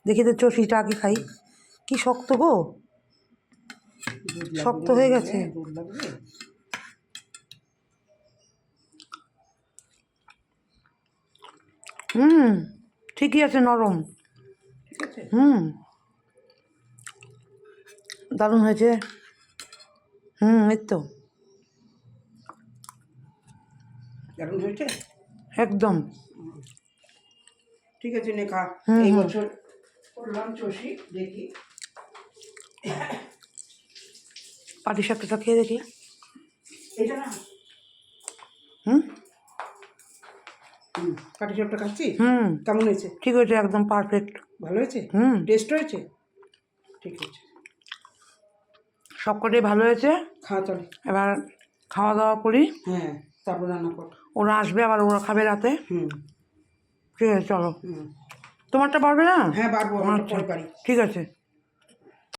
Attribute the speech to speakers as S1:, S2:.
S1: দেখি তো চষিটা আগে খাই। কি শক্ত গো, শক্ত হয়ে গেছে। ঠিকই আছে, নরম। দারুণ হয়েছে। এই তো
S2: দারুণ হয়েছে
S1: একদম।
S2: ঠিক আছে, নে খা। এই বছর করলাম চষি, দেখি।
S1: পাটি সাপটাটা খেয়ে দেখি।
S2: এটা না পাটি সাপটা খাচ্ছি। কেমন হয়েছে?
S1: ঠিক হয়েছে, একদম পারফেক্ট।
S2: ভালো হয়েছে? টেস্ট হয়েছে? ঠিক আছে,
S1: সবকটাই ভালো হয়েছে।
S2: খাওয়া চলে,
S1: এবার খাওয়া দাওয়া করি।
S2: হ্যাঁ, তারপর রান্না কর।
S1: ওরা আসবে, আবার ওরা খাবে রাতে। ঠিক আছে, চলো।
S2: হুম,
S1: তোমারটা পারবে না?
S2: হ্যাঁ পারবো, আমারটা
S1: আচ্ছা,
S2: পরে পারি।
S1: ঠিক আছে।